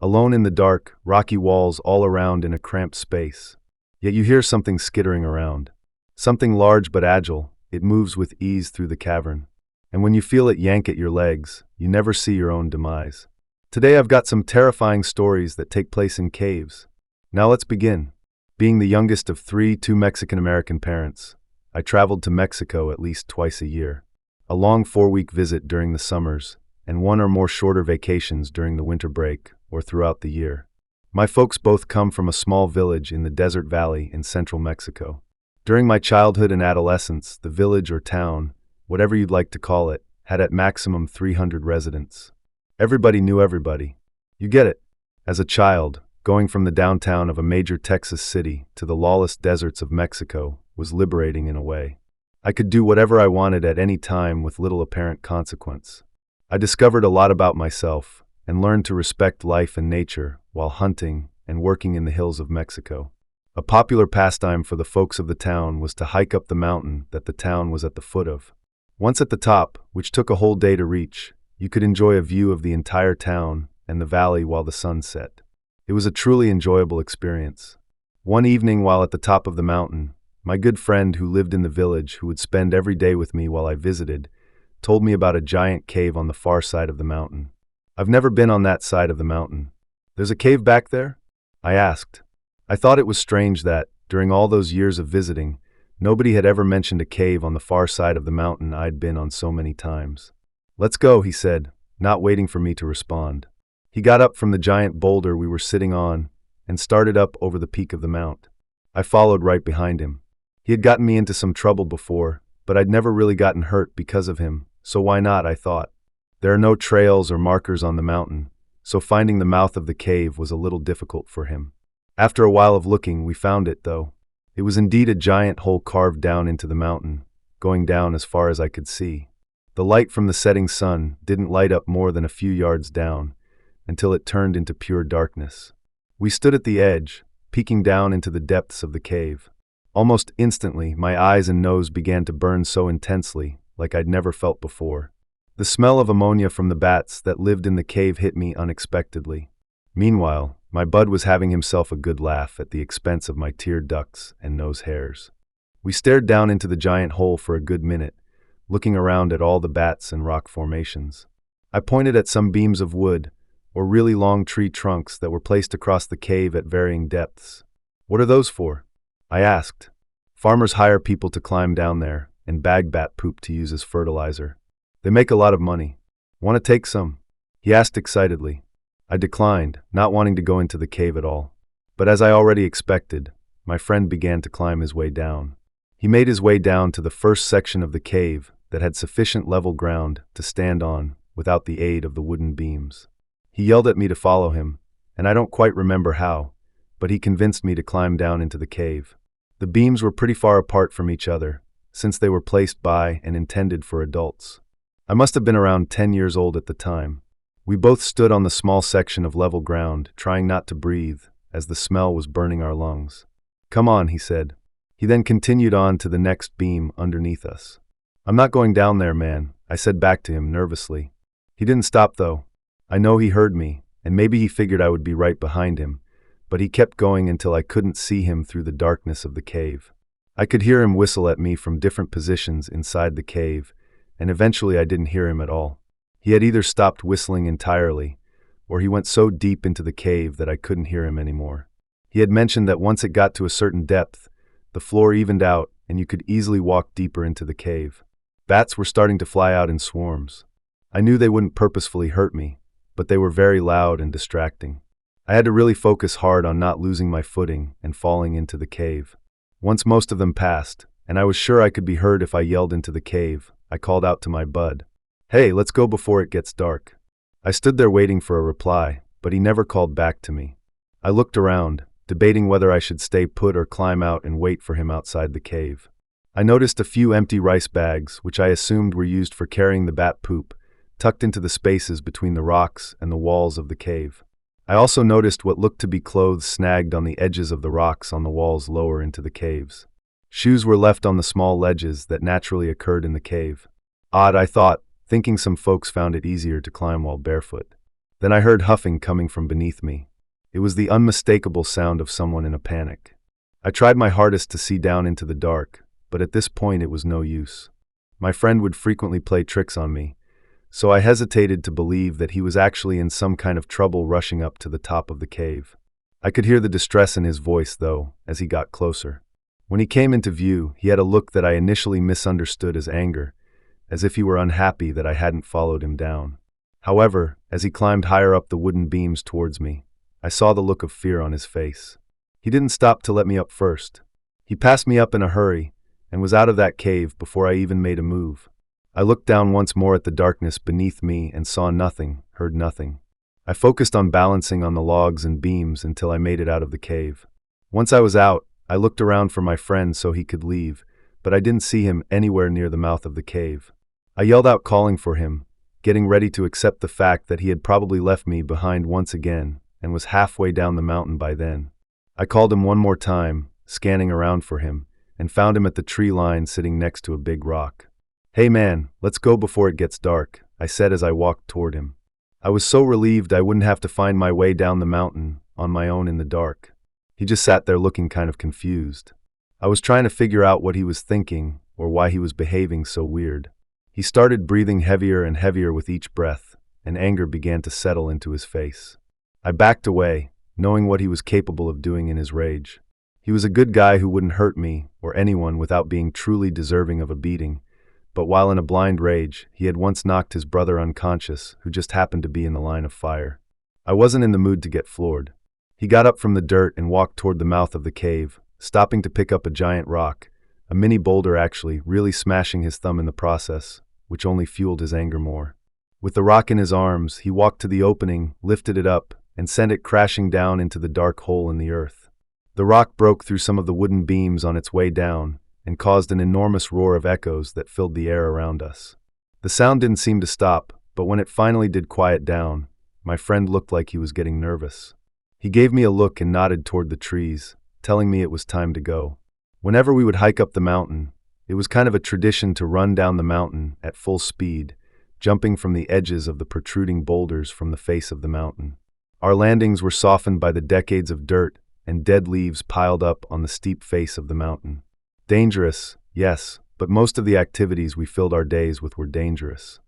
Alone in the dark, rocky walls all around in a cramped space. Yet you hear something skittering around. Something large but agile, it moves with ease through the cavern. And when you feel it yank at your legs, you never see your own demise. Today I've got some terrifying stories that take place in caves. Now let's begin. Being the youngest of two Mexican-American parents, I traveled to Mexico at least twice a year. A long 4-week visit during the summers, and one or more shorter vacations during the winter break or throughout the year. My folks both come from a small village in the desert valley in central Mexico. During my childhood and adolescence, the village or town, whatever you'd like to call it, had at maximum 300 residents. Everybody knew everybody. You get it. As a child, going from the downtown of a major Texas city to the lawless deserts of Mexico was liberating in a way. I could do whatever I wanted at any time with little apparent consequence. I discovered a lot about myself and learned to respect life and nature while hunting and working in the hills of Mexico. A popular pastime for the folks of the town was to hike up the mountain that the town was at the foot of. Once at the top, which took a whole day to reach, you could enjoy a view of the entire town and the valley while the sun set. It was a truly enjoyable experience. One evening while at the top of the mountain, my good friend who lived in the village, who would spend every day with me while I visited, told me about a giant cave on the far side of the mountain. I've never been on that side of the mountain. There's a cave back there? I asked. I thought it was strange that, during all those years of visiting, nobody had ever mentioned a cave on the far side of the mountain I'd been on so many times. Let's go, he said, not waiting for me to respond. He got up from the giant boulder we were sitting on and started up over the peak of the mount. I followed right behind him. He had gotten me into some trouble before, but I'd never really gotten hurt because of him, so why not, I thought. There are no trails or markers on the mountain, so finding the mouth of the cave was a little difficult for him. After a while of looking, we found it, though. It was indeed a giant hole carved down into the mountain, going down as far as I could see. The light from the setting sun didn't light up more than a few yards down, until it turned into pure darkness. We stood at the edge, peeking down into the depths of the cave. Almost instantly, my eyes and nose began to burn so intensely, like I'd never felt before. The smell of ammonia from the bats that lived in the cave hit me unexpectedly. Meanwhile, my bud was having himself a good laugh at the expense of my tear ducts and nose hairs. We stared down into the giant hole for a good minute, looking around at all the bats and rock formations. I pointed at some beams of wood, or really long tree trunks that were placed across the cave at varying depths. What are those for? I asked. Farmers hire people to climb down there and bag bat poop to use as fertilizer. They make a lot of money. Want to take some? He asked excitedly. I declined, not wanting to go into the cave at all. But as I already expected, my friend began to climb his way down. He made his way down to the first section of the cave that had sufficient level ground to stand on without the aid of the wooden beams. He yelled at me to follow him, and I don't quite remember how, but he convinced me to climb down into the cave. The beams were pretty far apart from each other, since they were placed by and intended for adults. I must have been around 10 years old at the time. We both stood on the small section of level ground, trying not to breathe, as the smell was burning our lungs. Come on, he said. He then continued on to the next beam underneath us. I'm not going down there, man, I said back to him nervously. He didn't stop, though. I know he heard me, and maybe he figured I would be right behind him, but he kept going until I couldn't see him through the darkness of the cave. I could hear him whistle at me from different positions inside the cave, and eventually I didn't hear him at all. He had either stopped whistling entirely, or he went so deep into the cave that I couldn't hear him anymore. He had mentioned that once it got to a certain depth, the floor evened out and you could easily walk deeper into the cave. Bats were starting to fly out in swarms. I knew they wouldn't purposefully hurt me, but they were very loud and distracting. I had to really focus hard on not losing my footing and falling into the cave. Once most of them passed, and I was sure I could be heard if I yelled into the cave, I called out to my bud. Hey, let's go before it gets dark. I stood there waiting for a reply, but he never called back to me. I looked around, debating whether I should stay put or climb out and wait for him outside the cave. I noticed a few empty rice bags, which I assumed were used for carrying the bat poop, tucked into the spaces between the rocks and the walls of the cave. I also noticed what looked to be clothes snagged on the edges of the rocks on the walls lower into the caves. Shoes were left on the small ledges that naturally occurred in the cave. Odd, I thought, thinking some folks found it easier to climb while barefoot. Then I heard huffing coming from beneath me. It was the unmistakable sound of someone in a panic. I tried my hardest to see down into the dark, but at this point it was no use. My friend would frequently play tricks on me, so I hesitated to believe that he was actually in some kind of trouble rushing up to the top of the cave. I could hear the distress in his voice, though, as he got closer. When he came into view, he had a look that I initially misunderstood as anger, as if he were unhappy that I hadn't followed him down. However, as he climbed higher up the wooden beams towards me, I saw the look of fear on his face. He didn't stop to let me up first. He passed me up in a hurry and was out of that cave before I even made a move. I looked down once more at the darkness beneath me and saw nothing, heard nothing. I focused on balancing on the logs and beams until I made it out of the cave. Once I was out, I looked around for my friend so he could leave, but I didn't see him anywhere near the mouth of the cave. I yelled out calling for him, getting ready to accept the fact that he had probably left me behind once again and was halfway down the mountain by then. I called him one more time, scanning around for him, and found him at the tree line sitting next to a big rock. "Hey man, let's go before it gets dark," I said as I walked toward him. I was so relieved I wouldn't have to find my way down the mountain on my own in the dark. He just sat there looking kind of confused. I was trying to figure out what he was thinking or why he was behaving so weird. He started breathing heavier and heavier with each breath, and anger began to settle into his face. I backed away, knowing what he was capable of doing in his rage. He was a good guy who wouldn't hurt me or anyone without being truly deserving of a beating, but while in a blind rage, he had once knocked his brother unconscious, who just happened to be in the line of fire. I wasn't in the mood to get floored. He got up from the dirt and walked toward the mouth of the cave, stopping to pick up a giant rock, a mini boulder actually, really smashing his thumb in the process, which only fueled his anger more. With the rock in his arms, he walked to the opening, lifted it up, and sent it crashing down into the dark hole in the earth. The rock broke through some of the wooden beams on its way down and caused an enormous roar of echoes that filled the air around us. The sound didn't seem to stop, but when it finally did quiet down, my friend looked like he was getting nervous. He gave me a look and nodded toward the trees, telling me it was time to go. Whenever we would hike up the mountain, it was kind of a tradition to run down the mountain at full speed, jumping from the edges of the protruding boulders from the face of the mountain. Our landings were softened by the decades of dirt and dead leaves piled up on the steep face of the mountain. Dangerous, yes, but most of the activities we filled our days with were dangerous.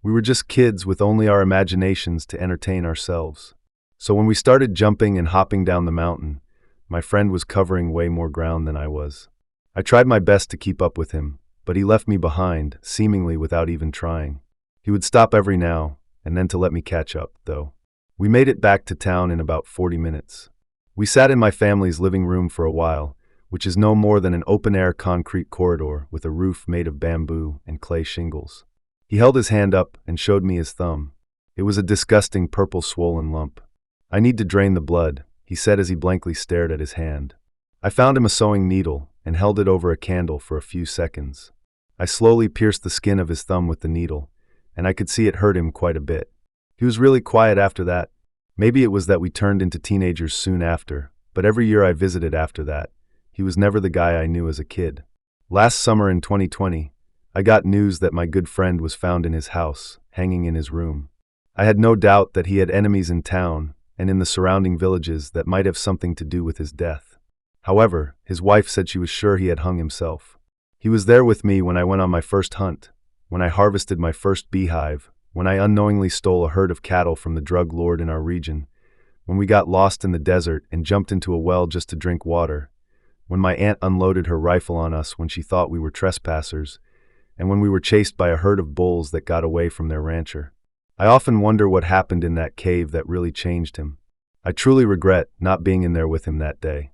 We were just kids with only our imaginations to entertain ourselves. So when we started jumping and hopping down the mountain, my friend was covering way more ground than I was. I tried my best to keep up with him, but he left me behind, seemingly without even trying. He would stop every now and then to let me catch up, though. We made it back to town in about 40 minutes. We sat in my family's living room for a while, which is no more than an open-air concrete corridor with a roof made of bamboo and clay shingles. He held his hand up and showed me his thumb. It was a disgusting purple swollen lump. "I need to drain the blood," he said as he blankly stared at his hand. I found him a sewing needle and held it over a candle for a few seconds. I slowly pierced the skin of his thumb with the needle, and I could see it hurt him quite a bit. He was really quiet after that. Maybe it was that we turned into teenagers soon after, but every year I visited after that, he was never the guy I knew as a kid. Last summer in 2020, I got news that my good friend was found in his house, hanging in his room. I had no doubt that he had enemies in town and in the surrounding villages that might have something to do with his death. However, his wife said she was sure he had hung himself. He was there with me when I went on my first hunt, when I harvested my first beehive, when I unknowingly stole a herd of cattle from the drug lord in our region, when we got lost in the desert and jumped into a well just to drink water, when my aunt unloaded her rifle on us when she thought we were trespassers, and when we were chased by a herd of bulls that got away from their rancher. I often wonder what happened in that cave that really changed him. I truly regret not being in there with him that day.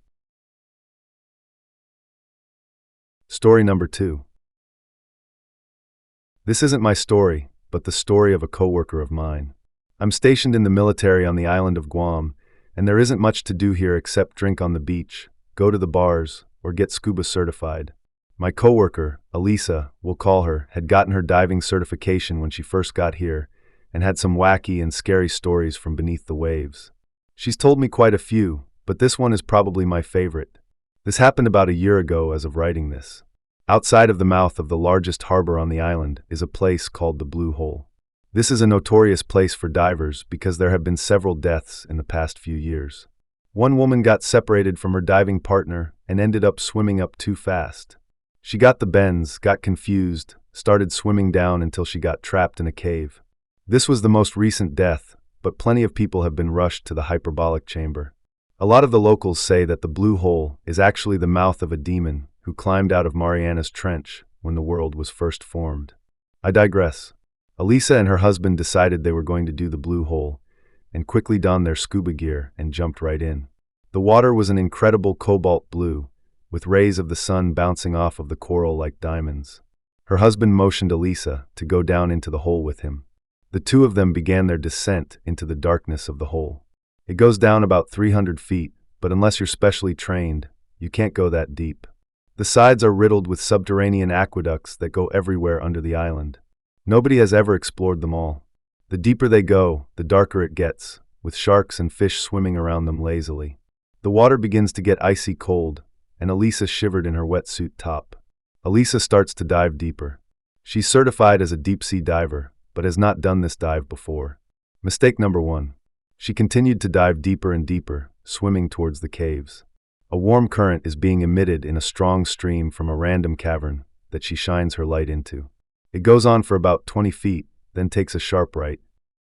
Story number 2. This isn't my story, but the story of a coworker of mine. I'm stationed in the military on the island of Guam, and there isn't much to do here except drink on the beach, go to the bars, or get scuba certified. My coworker, Elisa, we'll call her, had gotten her diving certification when she first got here, and had some wacky and scary stories from beneath the waves. She's told me quite a few, but this one is probably my favorite. This happened about a year ago as of writing this. Outside of the mouth of the largest harbor on the island is a place called the Blue Hole. This is a notorious place for divers because there have been several deaths in the past few years. One woman got separated from her diving partner and ended up swimming up too fast. She got the bends, got confused, started swimming down until she got trapped in a cave. This was the most recent death, but plenty of people have been rushed to the hyperbolic chamber. A lot of the locals say that the blue hole is actually the mouth of a demon who climbed out of Mariana's Trench when the world was first formed. I digress. Elisa and her husband decided they were going to do the blue hole, and quickly donned their scuba gear and jumped right in. The water was an incredible cobalt blue, with rays of the sun bouncing off of the coral like diamonds. Her husband motioned Elisa to go down into the hole with him. The two of them began their descent into the darkness of the hole. It goes down about 300 feet, but unless you're specially trained, you can't go that deep. The sides are riddled with subterranean aqueducts that go everywhere under the island. Nobody has ever explored them all. The deeper they go, the darker it gets, with sharks and fish swimming around them lazily. The water begins to get icy cold, and Elisa shivered in her wetsuit top. Elisa starts to dive deeper. She's certified as a deep-sea diver, but has not done this dive before. Mistake number 1. She continued to dive deeper and deeper, swimming towards the caves. A warm current is being emitted in a strong stream from a random cavern that she shines her light into. It goes on for about 20 feet, then takes a sharp right.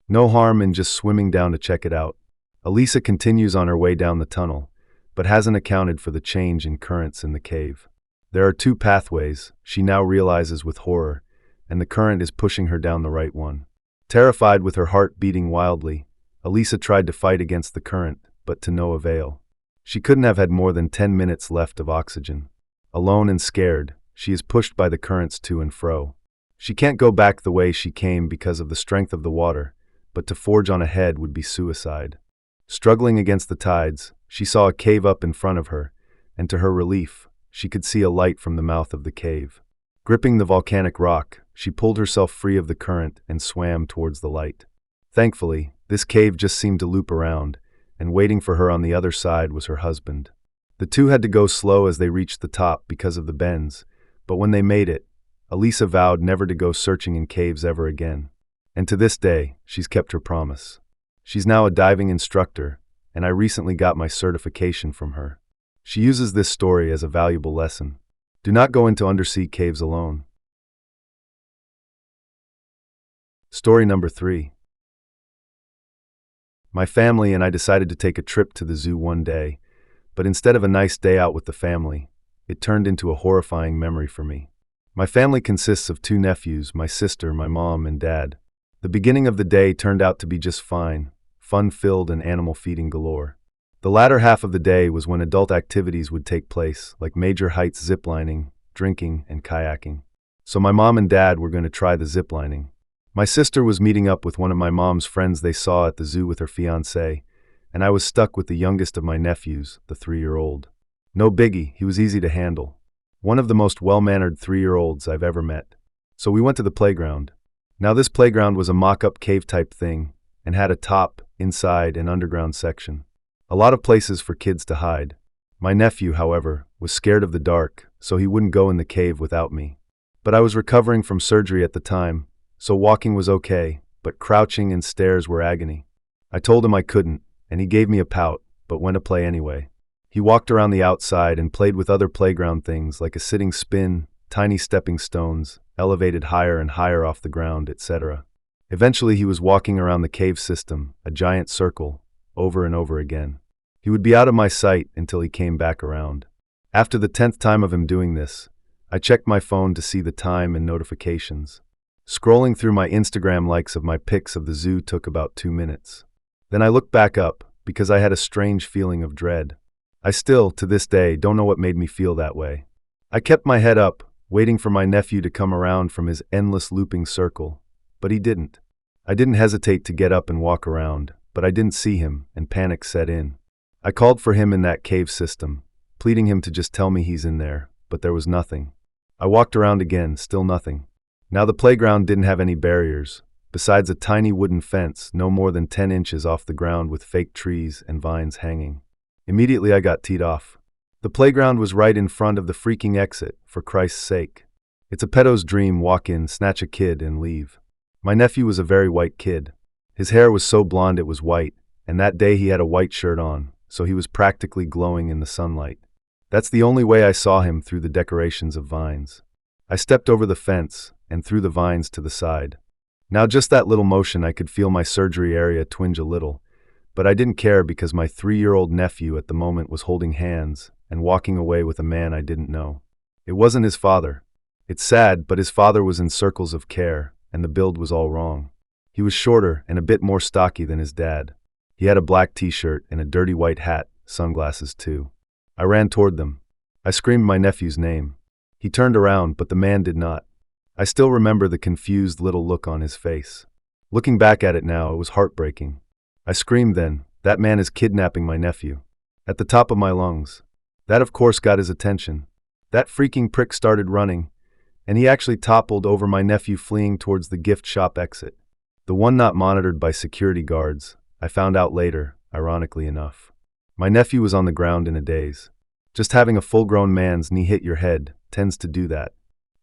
No harm in just swimming down to check it out. Elisa continues on her way down the tunnel, but hasn't accounted for the change in currents in the cave. There are 2 pathways, she now realizes with horror, and the current is pushing her down the right one. Terrified with her heart beating wildly, Elisa tried to fight against the current, but to no avail. She couldn't have had more than 10 minutes left of oxygen. Alone and scared, she is pushed by the currents to and fro. She can't go back the way she came because of the strength of the water, but to forge on ahead would be suicide. Struggling against the tides, she saw a cave up in front of her, and to her relief, she could see a light from the mouth of the cave. Gripping the volcanic rock, she pulled herself free of the current and swam towards the light. Thankfully, this cave just seemed to loop around, and waiting for her on the other side was her husband. The two had to go slow as they reached the top because of the bends, but when they made it, Elisa vowed never to go searching in caves ever again. And to this day, she's kept her promise. She's now a diving instructor, and I recently got my certification from her. She uses this story as a valuable lesson. Do not go into undersea caves alone. Story number 3. My family and I decided to take a trip to the zoo one day, but instead of a nice day out with the family, it turned into a horrifying memory for me. My family consists of 2 nephews, my sister, my mom, and dad. The beginning of the day turned out to be just fine, fun-filled and animal feeding galore. The latter half of the day was when adult activities would take place, like major heights ziplining, drinking, and kayaking. So my mom and dad were going to try the ziplining. My sister was meeting up with one of my mom's friends they saw at the zoo with her fiancé, and I was stuck with the youngest of my nephews, the 3-year-old. No biggie, he was easy to handle. One of the most well-mannered 3-year-olds I've ever met. So we went to the playground. Now this playground was a mock-up cave-type thing, and had a top, inside, and underground section. A lot of places for kids to hide. My nephew, however, was scared of the dark, so he wouldn't go in the cave without me. But I was recovering from surgery at the time, so walking was okay, but crouching and stairs were agony. I told him I couldn't, and he gave me a pout, but went to play anyway. He walked around the outside and played with other playground things like a sitting spin, tiny stepping stones, elevated higher and higher off the ground, etc. Eventually he was walking around the cave system, a giant circle, over and over again. He would be out of my sight until he came back around. After the 10th time of him doing this, I checked my phone to see the time and notifications. Scrolling through my Instagram likes of my pics of the zoo took about 2 minutes. Then I looked back up, because I had a strange feeling of dread. I still, to this day, don't know what made me feel that way. I kept my head up, waiting for my nephew to come around from his endless looping circle, but he didn't. I didn't hesitate to get up and walk around, but I didn't see him, and panic set in. I called for him in that cave system, pleading him to just tell me he's in there, but there was nothing. I walked around again, still nothing. Now the playground didn't have any barriers, besides a tiny wooden fence no more than 10 inches off the ground with fake trees and vines hanging. Immediately I got teed off. The playground was right in front of the freaking exit, for Christ's sake. It's a pedo's dream, walk in, snatch a kid, and leave. My nephew was a very white kid. His hair was so blonde it was white, and that day he had a white shirt on, so he was practically glowing in the sunlight. That's the only way I saw him, through the decorations of vines. I stepped over the fence and threw the vines to the side. Now just that little motion, I could feel my surgery area twinge a little, but I didn't care because my 3-year-old nephew at the moment was holding hands and walking away with a man I didn't know. It wasn't his father. It's sad, but his father was in circles of care, and the build was all wrong. He was shorter and a bit more stocky than his dad. He had a black t-shirt and a dirty white hat, sunglasses too. I ran toward them. I screamed my nephew's name. He turned around, but the man did not. I still remember the confused little look on his face. Looking back at it now, it was heartbreaking. I screamed then, "That man is kidnapping my nephew," at the top of my lungs. That of course got his attention. That freaking prick started running, and he actually toppled over my nephew, fleeing towards the gift shop exit. The one not monitored by security guards, I found out later, ironically enough. My nephew was on the ground in a daze. Just having a full-grown man's knee hit your head tends to do that.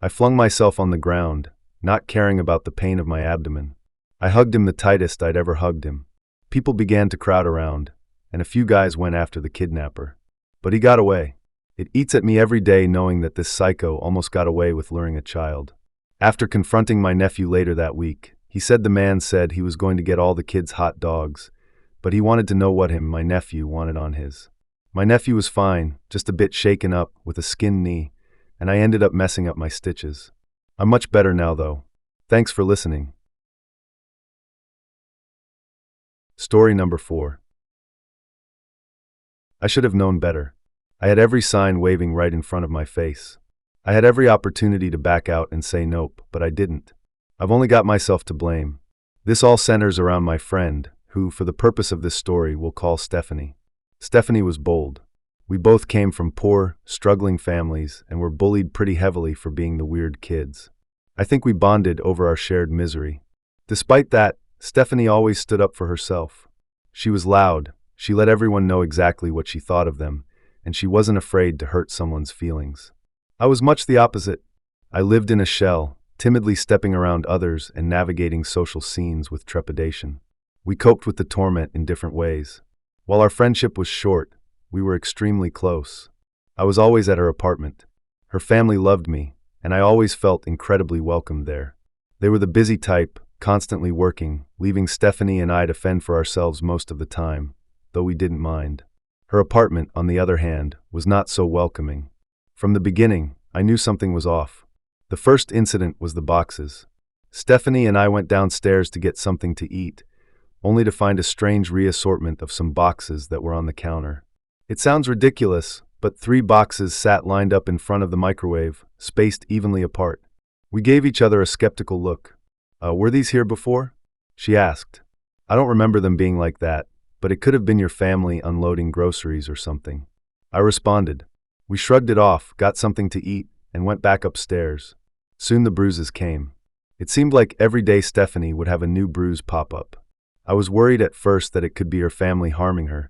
I flung myself on the ground, not caring about the pain of my abdomen. I hugged him the tightest I'd ever hugged him. People began to crowd around, and a few guys went after the kidnapper. But he got away. It eats at me every day knowing that this psycho almost got away with luring a child. After confronting my nephew later that week, he said the man said he was going to get all the kids hot dogs, but he wanted to know what my nephew wanted on his. My nephew was fine, just a bit shaken up with a skinned knee, and I ended up messing up my stitches. I'm much better now though. Thanks for listening. Story number 4. I should have known better. I had every sign waving right in front of my face. I had every opportunity to back out and say nope, but I didn't. I've only got myself to blame. This all centers around my friend, who, for the purpose of this story, we'll call Stephanie. Stephanie was bold. We both came from poor, struggling families and were bullied pretty heavily for being the weird kids. I think we bonded over our shared misery. Despite that, Stephanie always stood up for herself. She was loud, she let everyone know exactly what she thought of them, and she wasn't afraid to hurt someone's feelings. I was much the opposite. I lived in a shell, timidly stepping around others and navigating social scenes with trepidation. We coped with the torment in different ways. While our friendship was short, we were extremely close. I was always at her apartment. Her family loved me, and I always felt incredibly welcome there. They were the busy type, constantly working, leaving Stephanie and I to fend for ourselves most of the time, though we didn't mind. Her apartment, on the other hand, was not so welcoming. From the beginning, I knew something was off. The first incident was the boxes. Stephanie and I went downstairs to get something to eat, only to find a strange reassortment of some boxes that were on the counter. It sounds ridiculous, but 3 boxes sat lined up in front of the microwave, spaced evenly apart. We gave each other a skeptical look. Were these here before?" she asked. "I don't remember them being like that, but it could have been your family unloading groceries or something," I responded. We shrugged it off, got something to eat, and went back upstairs. Soon the bruises came. It seemed like every day Stephanie would have a new bruise pop up. I was worried at first that it could be her family harming her,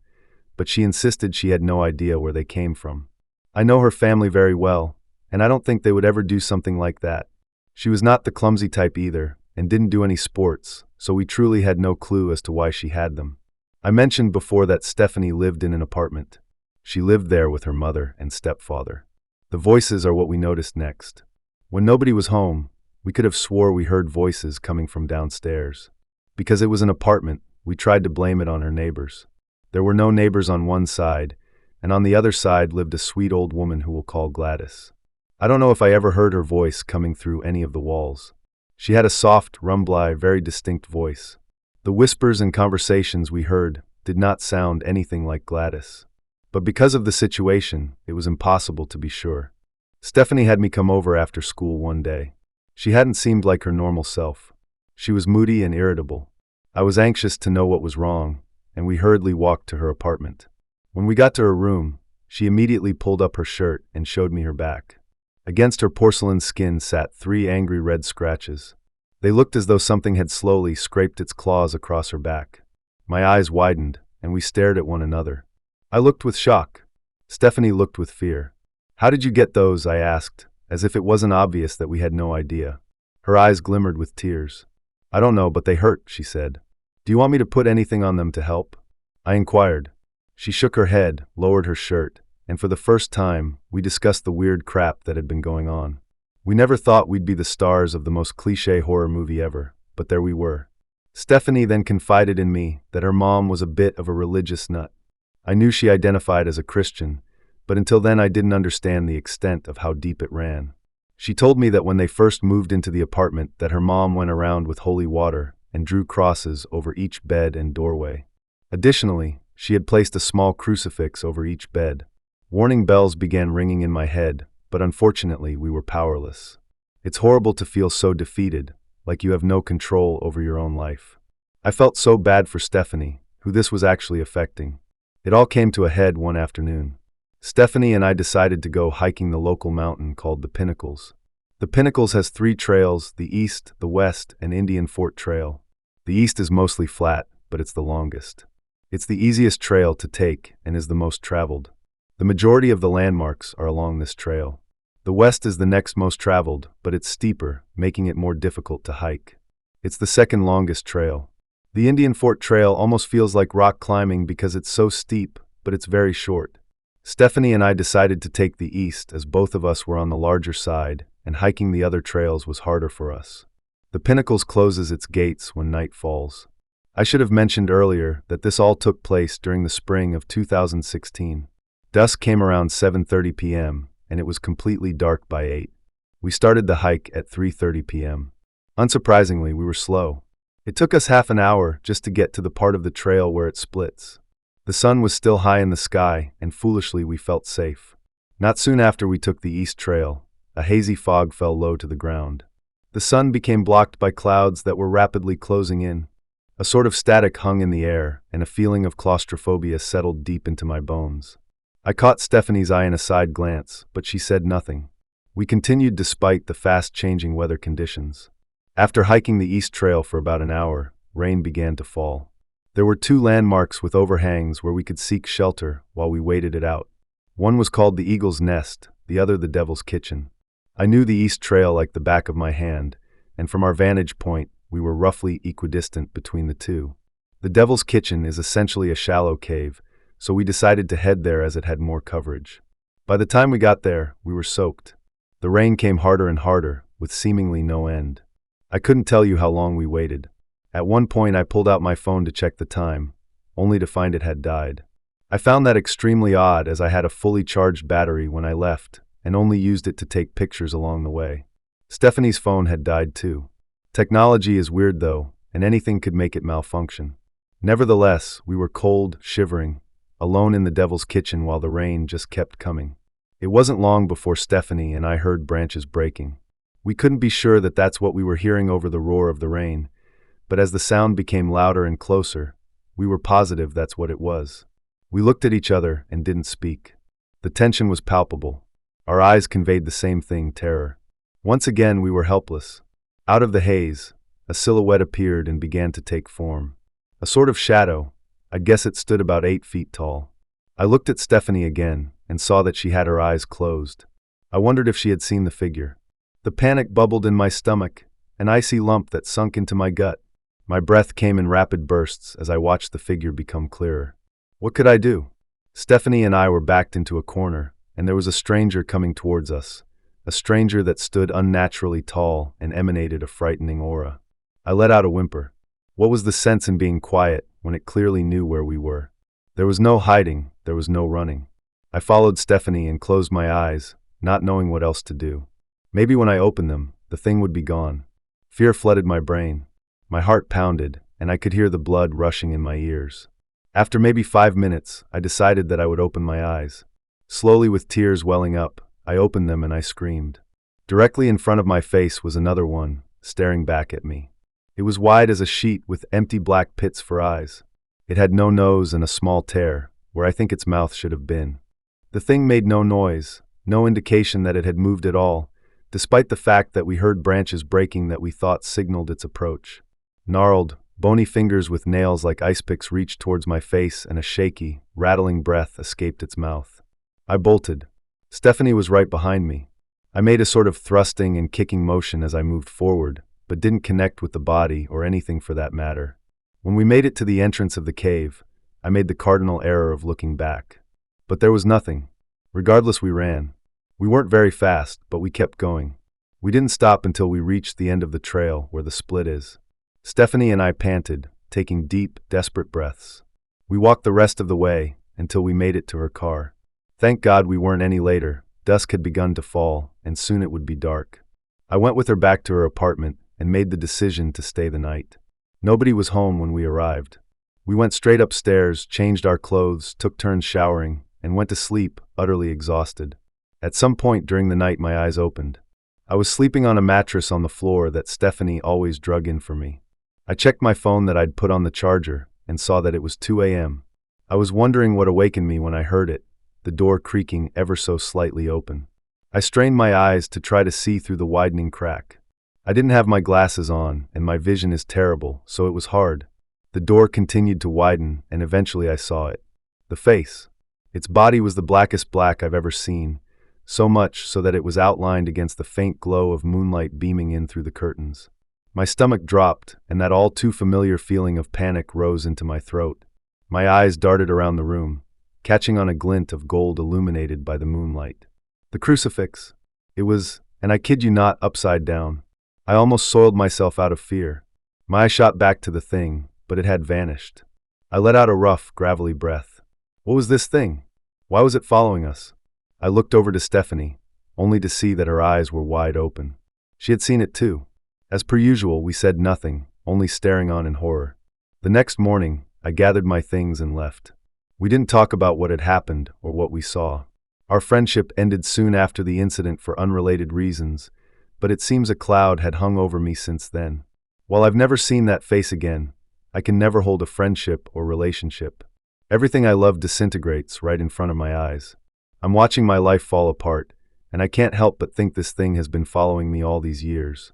but she insisted she had no idea where they came from. I know her family very well, and I don't think they would ever do something like that. She was not the clumsy type either, and didn't do any sports, so we truly had no clue as to why she had them. I mentioned before that Stephanie lived in an apartment. She lived there with her mother and stepfather. The voices are what we noticed next. When nobody was home, we could have swore we heard voices coming from downstairs. Because it was an apartment, we tried to blame it on her neighbors. There were no neighbors on one side, and on the other side lived a sweet old woman who we'll call Gladys. I don't know if I ever heard her voice coming through any of the walls. She had a soft, rumbly, very distinct voice. The whispers and conversations we heard did not sound anything like Gladys. But because of the situation, it was impossible to be sure. Stephanie had me come over after school one day. She hadn't seemed like her normal self. She was moody and irritable. I was anxious to know what was wrong, and we hurriedly walked to her apartment. When we got to her room, she immediately pulled up her shirt and showed me her back. Against her porcelain skin sat 3 angry red scratches. They looked as though something had slowly scraped its claws across her back. My eyes widened, and we stared at one another. I looked with shock. Stephanie looked with fear. "How did you get those?" I asked, as if it wasn't obvious that we had no idea. Her eyes glimmered with tears. I don't know, but they hurt, she said. Do you want me to put anything on them to help? I inquired. She shook her head, lowered her shirt, and for the first time, we discussed the weird crap that had been going on. We never thought we'd be the stars of the most cliché horror movie ever, but there we were. Stephanie then confided in me that her mom was a bit of a religious nut. I knew she identified as a Christian, but until then I didn't understand the extent of how deep it ran. She told me that when they first moved into the apartment that her mom went around with holy water and drew crosses over each bed and doorway. Additionally, she had placed a small crucifix over each bed. Warning bells began ringing in my head, but unfortunately we were powerless. It's horrible to feel so defeated, like you have no control over your own life. I felt so bad for Stephanie, who this was actually affecting. It all came to a head one afternoon. Stephanie and I decided to go hiking the local mountain called the Pinnacles. The Pinnacles has 3 trails, the East, the West, and Indian Fort Trail. The East is mostly flat, but it's the longest. It's the easiest trail to take and is the most traveled. The majority of the landmarks are along this trail. The West is the next most traveled, but it's steeper, making it more difficult to hike. It's the second longest trail. The Indian Fort Trail almost feels like rock climbing because it's so steep, but it's very short. Stephanie and I decided to take the East as both of us were on the larger side, and hiking the other trails was harder for us. The Pinnacles closes its gates when night falls. I should have mentioned earlier that this all took place during the spring of 2016. Dusk came around 7:30 p.m., and it was completely dark by 8. We started the hike at 3:30 p.m. Unsurprisingly, we were slow. It took us half an hour just to get to the part of the trail where it splits. The sun was still high in the sky, and foolishly we felt safe. Not soon after we took the East Trail, a hazy fog fell low to the ground. The sun became blocked by clouds that were rapidly closing in. A sort of static hung in the air, and a feeling of claustrophobia settled deep into my bones. I caught Stephanie's eye in a side glance, but she said nothing. We continued despite the fast-changing weather conditions. After hiking the East Trail for about an hour, rain began to fall. There were 2 landmarks with overhangs where we could seek shelter while we waited it out. One was called the Eagle's Nest, the other the Devil's Kitchen. I knew the East Trail like the back of my hand, and from our vantage point, we were roughly equidistant between the two. The Devil's Kitchen is essentially a shallow cave, so we decided to head there as it had more coverage. By the time we got there, we were soaked. The rain came harder and harder, with seemingly no end. I couldn't tell you how long we waited. At one point I pulled out my phone to check the time, only to find it had died. I found that extremely odd as I had a fully charged battery when I left, and only used it to take pictures along the way. Stephanie's phone had died too. Technology is weird though, and anything could make it malfunction. Nevertheless, we were cold, shivering, alone in the Devil's Kitchen while the rain just kept coming. It wasn't long before Stephanie and I heard branches breaking. We couldn't be sure that that's what we were hearing over the roar of the rain, but as the sound became louder and closer, we were positive that's what it was. We looked at each other and didn't speak. The tension was palpable. Our eyes conveyed the same thing, terror. Once again, we were helpless. Out of the haze, a silhouette appeared and began to take form. A sort of shadow. I'd guess it stood about 8 feet tall. I looked at Stephanie again and saw that she had her eyes closed. I wondered if she had seen the figure. The panic bubbled in my stomach, an icy lump that sunk into my gut. My breath came in rapid bursts as I watched the figure become clearer. What could I do? Stephanie and I were backed into a corner, and there was a stranger coming towards us, a stranger that stood unnaturally tall and emanated a frightening aura. I let out a whimper. What was the sense in being quiet when it clearly knew where we were? There was no hiding, there was no running. I followed Stephanie and closed my eyes, not knowing what else to do. Maybe when I opened them, the thing would be gone. Fear flooded my brain. My heart pounded, and I could hear the blood rushing in my ears. After maybe 5 minutes, I decided that I would open my eyes. Slowly, with tears welling up, I opened them and I screamed. Directly in front of my face was another one, staring back at me. It was wide as a sheet with empty black pits for eyes. It had no nose and a small tear, where I think its mouth should have been. The thing made no noise, no indication that it had moved at all, despite the fact that we heard branches breaking that we thought signaled its approach. Gnarled, bony fingers with nails like ice picks reached towards my face and a shaky, rattling breath escaped its mouth. I bolted. Stephanie was right behind me. I made a sort of thrusting and kicking motion as I moved forward, but didn't connect with the body or anything for that matter. When we made it to the entrance of the cave, I made the cardinal error of looking back. But there was nothing. Regardless, we ran. We weren't very fast, but we kept going. We didn't stop until we reached the end of the trail where the split is. Stephanie and I panted, taking deep, desperate breaths. We walked the rest of the way until we made it to her car. Thank God we weren't any later. Dusk had begun to fall, and soon it would be dark. I went with her back to her apartment and made the decision to stay the night. Nobody was home when we arrived. We went straight upstairs, changed our clothes, took turns showering, and went to sleep, utterly exhausted. At some point during the night, my eyes opened. I was sleeping on a mattress on the floor that Stephanie always drug in for me. I checked my phone that I'd put on the charger and saw that it was 2 a.m. I was wondering what awakened me when I heard it, the door creaking ever so slightly open. I strained my eyes to try to see through the widening crack. I didn't have my glasses on, and my vision is terrible, so it was hard. The door continued to widen, and eventually I saw it. The face. Its body was the blackest black I've ever seen, so much so that it was outlined against the faint glow of moonlight beaming in through the curtains. My stomach dropped, and that all too familiar feeling of panic rose into my throat. My eyes darted around the room, catching on a glint of gold illuminated by the moonlight. The crucifix. It was, and I kid you not, upside down. I almost soiled myself out of fear. My eye shot back to the thing, but it had vanished. I let out a rough, gravelly breath. What was this thing? Why was it following us? I looked over to Stephanie, only to see that her eyes were wide open. She had seen it too. As per usual, we said nothing, only staring on in horror. The next morning, I gathered my things and left. We didn't talk about what had happened or what we saw. Our friendship ended soon after the incident for unrelated reasons, but it seems a cloud had hung over me since then. While I've never seen that face again, I can never hold a friendship or relationship. Everything I love disintegrates right in front of my eyes. I'm watching my life fall apart, and I can't help but think this thing has been following me all these years.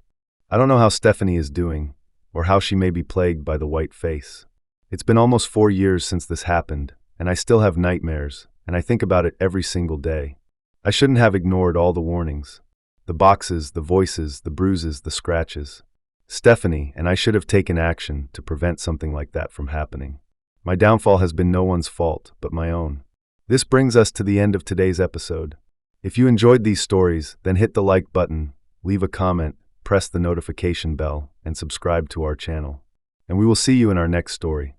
I don't know how Stephanie is doing, or how she may be plagued by the white face. It's been almost 4 years since this happened, and I still have nightmares, and I think about it every single day. I shouldn't have ignored all the warnings. The boxes, the voices, the bruises, the scratches. Stephanie and I should have taken action to prevent something like that from happening. My downfall has been no one's fault but my own. This brings us to the end of today's episode. If you enjoyed these stories, then hit the like button, leave a comment, press the notification bell, and subscribe to our channel. And we will see you in our next story.